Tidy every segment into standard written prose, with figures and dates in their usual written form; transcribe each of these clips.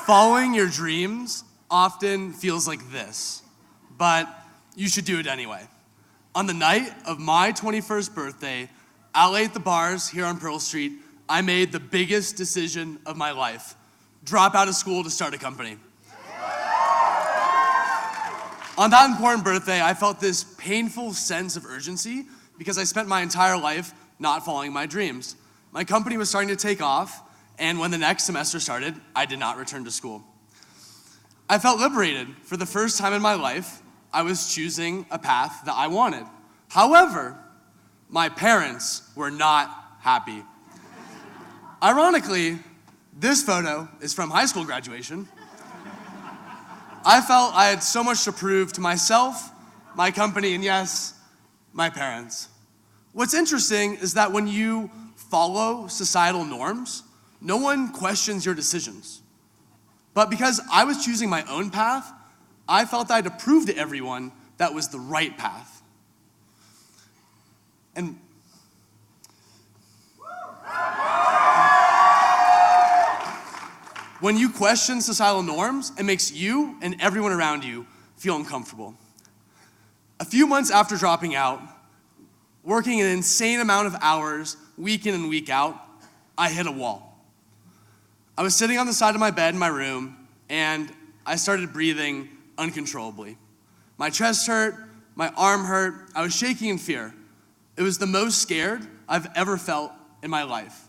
Following your dreams often feels like this, but you should do it anyway. On the night of my 21st birthday, out at the bars here on Pearl Street, I made the biggest decision of my life: drop out of school to start a company. On that important birthday, I felt this painful sense of urgency because I spent my entire life not following my dreams. My company was starting to take off, and when the next semester started, I did not return to school. I felt liberated. For the first time in my life, I was choosing a path that I wanted. However, my parents were not happy. Ironically, this photo is from high school graduation. I felt I had so much to prove to myself, my company, and yes, my parents. What's interesting is that when you follow societal norms, no one questions your decisions. But because I was choosing my own path, I felt I had to prove to everyone that was the right path. And when you question societal norms, it makes you and everyone around you feel uncomfortable. A few months after dropping out, working an insane amount of hours, week in and week out, I hit a wall. I was sitting on the side of my bed in my room, and I started breathing uncontrollably. My chest hurt, my arm hurt, I was shaking in fear. It was the most scared I've ever felt in my life.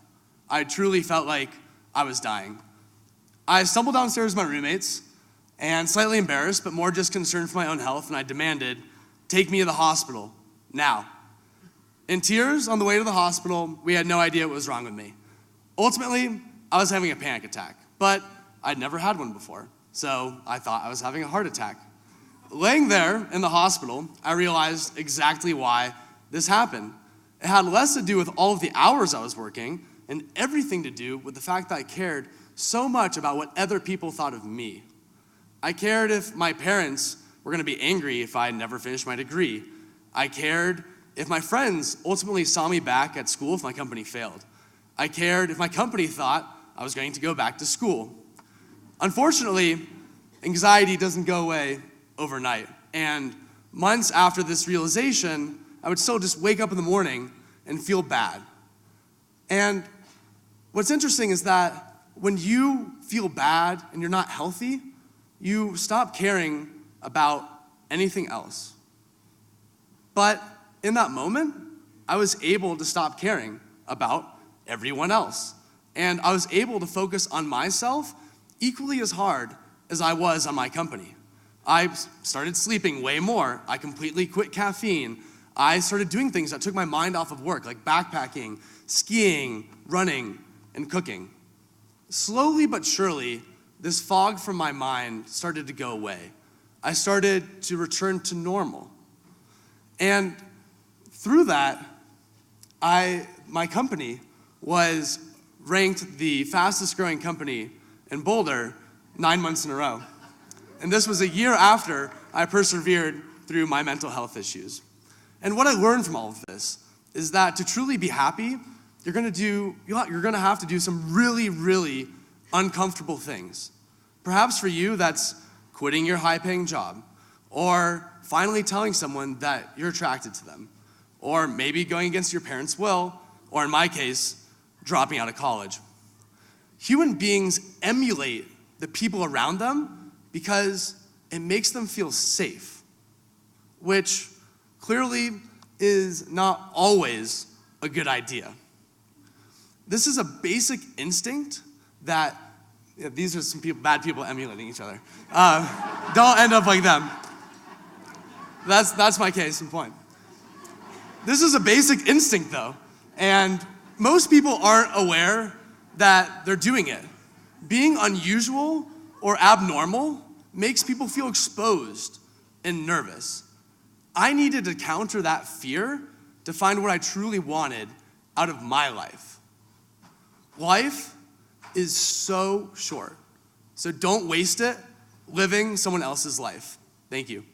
I truly felt like I was dying. I stumbled downstairs with my roommates, and slightly embarrassed, but more just concerned for my own health, and I demanded, "Take me to the hospital, now." In tears on the way to the hospital, we had no idea what was wrong with me. Ultimately, I was having a panic attack, but I'd never had one before, so I thought I was having a heart attack. Laying there in the hospital, I realized exactly why this happened. It had less to do with all of the hours I was working and everything to do with the fact that I cared so much about what other people thought of me. I cared if my parents were going to be angry if I never finished my degree. I cared if my friends ultimately saw me back at school if my company failed. I cared if my company thought I was going to go back to school. Unfortunately, anxiety doesn't go away overnight. And months after this realization, I would still just wake up in the morning and feel bad. And what's interesting is that when you feel bad and you're not healthy, you stop caring about anything else. But in that moment, I was able to stop caring about everyone else. And I was able to focus on myself equally as hard as I was on my company. I started sleeping way more. I completely quit caffeine. I started doing things that took my mind off of work, like backpacking, skiing, running, and cooking. Slowly but surely, this fog from my mind started to go away. I started to return to normal. And through that, my company was ranked the fastest growing company in Boulder 9 months in a row. And this was a year after I persevered through my mental health issues. And what I learned from all of this is that to truly be happy, you're gonna have to do some really, really uncomfortable things. Perhaps for you, that's quitting your high-paying job, or finally telling someone that you're attracted to them, or maybe going against your parents' will, or in my case, dropping out of college. Human beings emulate the people around them because it makes them feel safe, which clearly is not always a good idea. This is a basic instinct that, these are some people, bad people emulating each other. Don't end up like them. That's my case in point. This is a basic instinct though, and most people aren't aware that they're doing it. Being unusual or abnormal makes people feel exposed and nervous. I needed to counter that fear to find what I truly wanted out of my life. Life is so short, so don't waste it living someone else's life. Thank you.